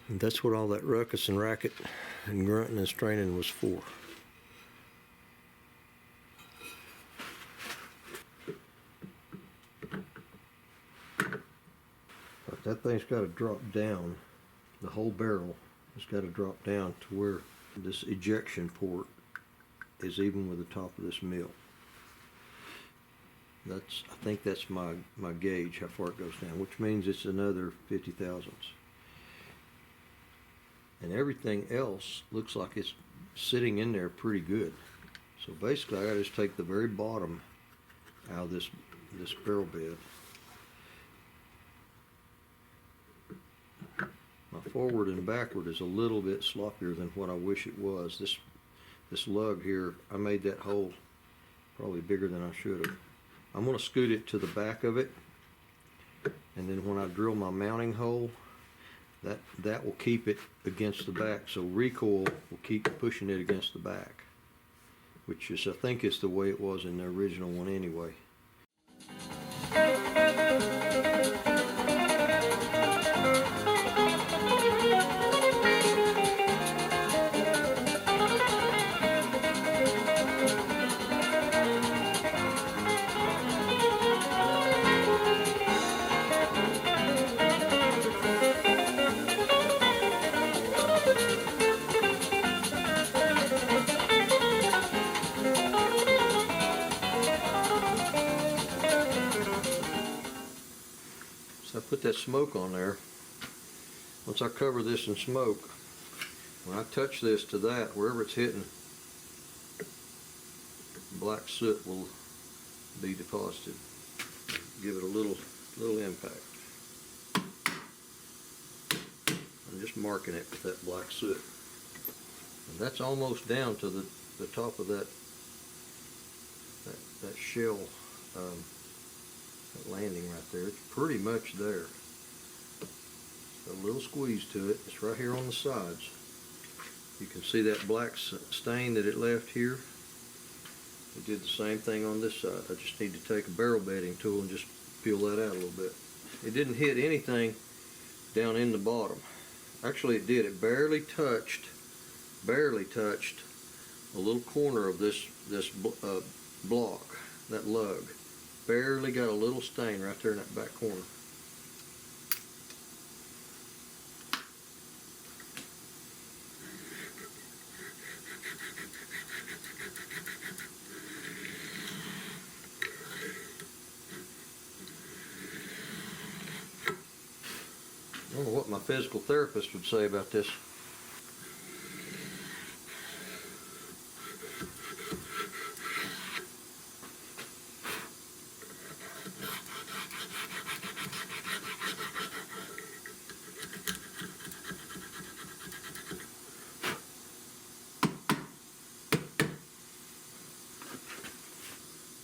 And that's what all that ruckus and racket and grunting and straining was for. But that thing's got to drop down. The whole barrel has got to drop down to where this ejection port is even with the top of this mill. I think that's my gauge, how far it goes down, which means it's another 50 thousandths. And everything else looks like it's sitting in there pretty good. So basically I gotta just take the very bottom out of this barrel bed. My forward and backward is a little bit sloppier than what I wish it was. This lug here, I made that hole probably bigger than I should have. I'm going to scoot it to the back of it, and then when I drill my mounting hole, that will keep it against the back, so recoil will keep pushing it against the back, which is, I think, is the way it was in the original one anyway. I put that smoke on there. Once I cover this in smoke, when I touch this to that, wherever it's hitting, black soot will be deposited. Give it a little impact. I'm just marking it with that black soot. And that's almost down to the top of that shell. That landing right there, it's pretty much there. A little squeeze to it. It's right here on the sides. You can see that black stain that it left here. It did the same thing on this side. I just need to take a barrel bedding tool and just peel that out a little bit. It didn't hit anything down in the bottom. Actually it did. It barely touched a little corner of this block, that lug. Barely got a little stain right there in that back corner. I don't know what my physical therapist would say about this.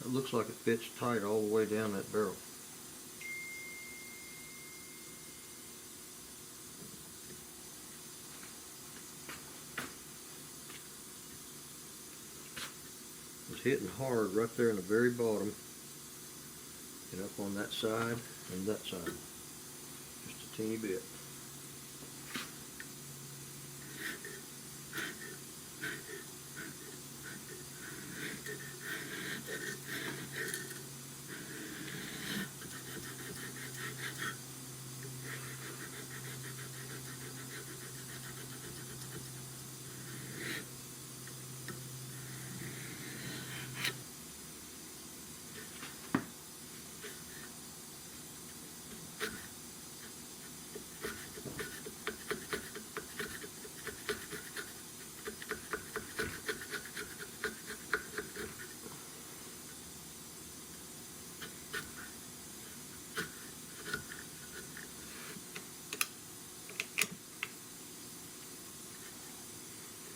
It looks like it fits tight all the way down that barrel. It's hitting hard right there in the very bottom and up on that side and that side. Just a teeny bit.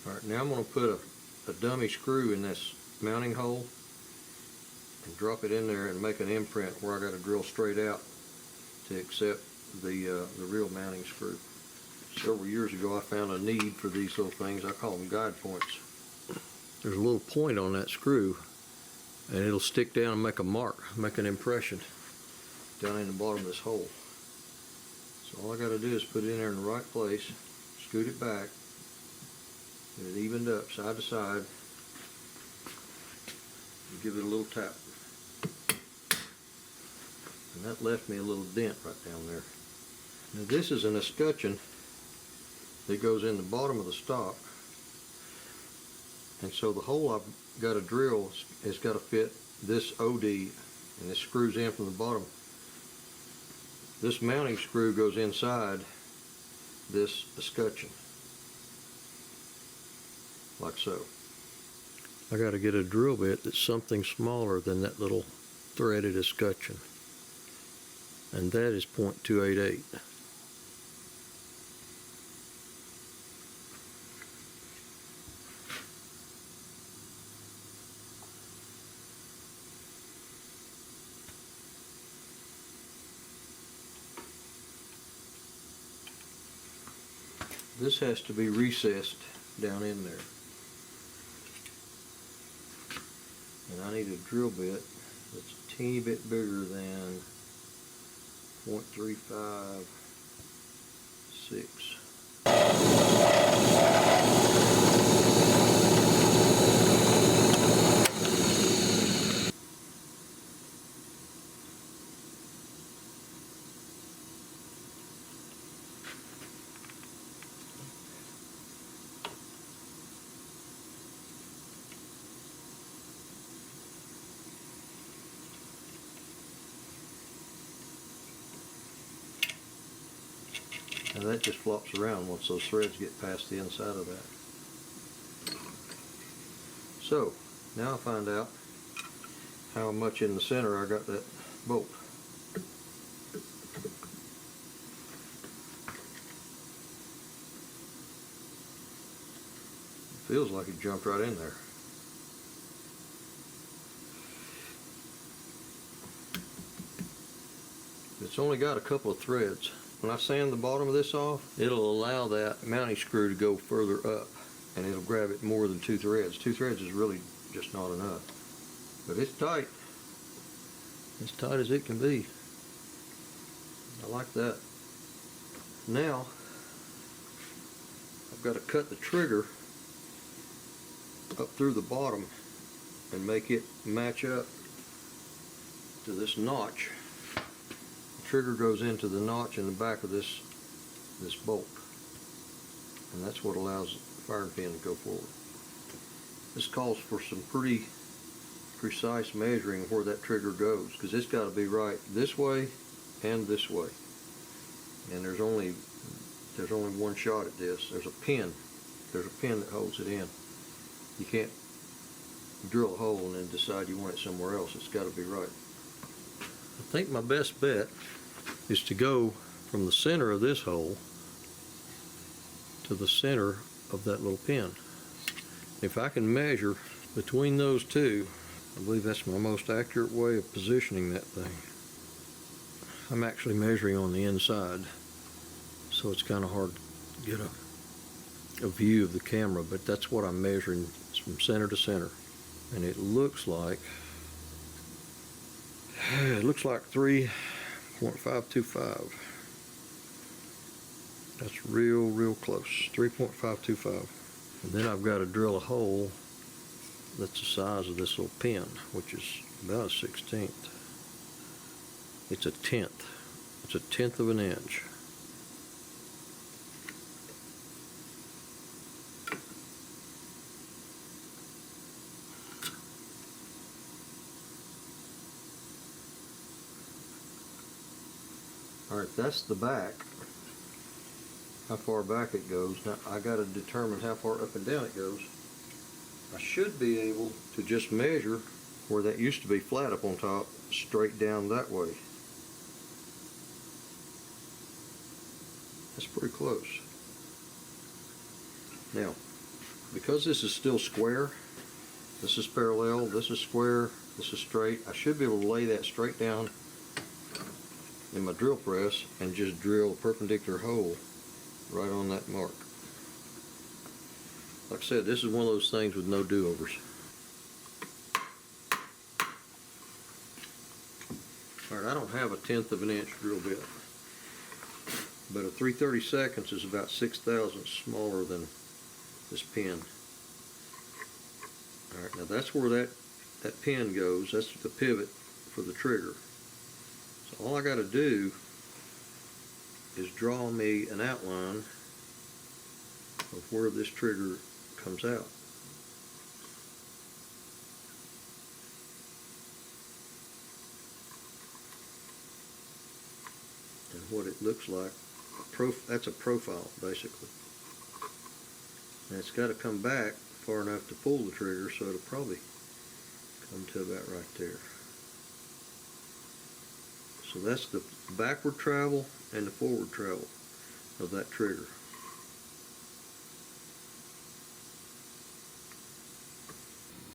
Alright, now I'm going to put a dummy screw in this mounting hole and drop it in there and make an imprint where I got to drill straight out to accept the real mounting screw. Several years ago I found a need for these little things. I call them guide points. There's a little point on that screw and it'll stick down and make a mark, make an impression down in the bottom of this hole. So all I got to do is put it in there in the right place, scoot it back, get it evened up side to side, and give it a little tap. And that left me a little dent right down there. Now this is an escutcheon that goes in the bottom of the stock, and so the hole I've got to drill has got to fit this OD, and this screws in from the bottom. This mounting screw goes inside this escutcheon, like so. I got to get a drill bit that's something smaller than that little threaded escutcheon, and that is .288. This has to be recessed down in there. And I need a drill bit that's a teeny bit bigger than .356. Now that just flops around once those threads get past the inside of that. So now I find out how much in the center I got that bolt. It feels like it jumped right in there. It's only got a couple of threads. When I sand the bottom of this off, it'll allow that mounting screw to go further up, and it'll grab it more than 2 threads. 2 threads is really just not enough. But it's tight. As tight as it can be. I like that. Now, I've got to cut the trigger up through the bottom and make it match up to this notch. Trigger goes into the notch in the back of this bolt, and that's what allows the firing pin to go forward. This calls for some pretty precise measuring where that trigger goes, because it's got to be right this way and this way, and there's only one shot at this. There's a pin that holds it in. You can't drill a hole and then decide you want it somewhere else. It's got to be right. I think my best bet is to go from the center of this hole to the center of that little pin. If I can measure between those two, I believe that's my most accurate way of positioning that thing. I'm actually measuring on the inside, so it's kind of hard to get a view of the camera, but that's what I'm measuring. It's from center to center, and it looks like 3.525. That's real close. 3.525. And then I've got to drill a hole that's the size of this little pin, which is about a 1/16. It's a 1/10. It's a 1/10 of an inch. Alright, that's the back, how far back it goes. Now I got to determine how far up and down it goes. I should be able to just measure where that used to be flat up on top, straight down that way. That's pretty close. Now, because this is still square, this is parallel, this is square, this is straight, I should be able to lay that straight down in my drill press and just drill a perpendicular hole right on that mark. Like I said, this is one of those things with no do-overs. Alright, I don't have a 1/10 of an inch drill bit. but a 3/32 is about 6/1000 smaller than this pin. Alright, now that's where that pin goes. That's the pivot for the trigger. So all I got to do is draw me an outline of where this trigger comes out. And what it looks like. That's a profile, basically. And it's got to come back far enough to pull the trigger, so it'll probably come to about right there. So that's the backward travel and the forward travel of that trigger.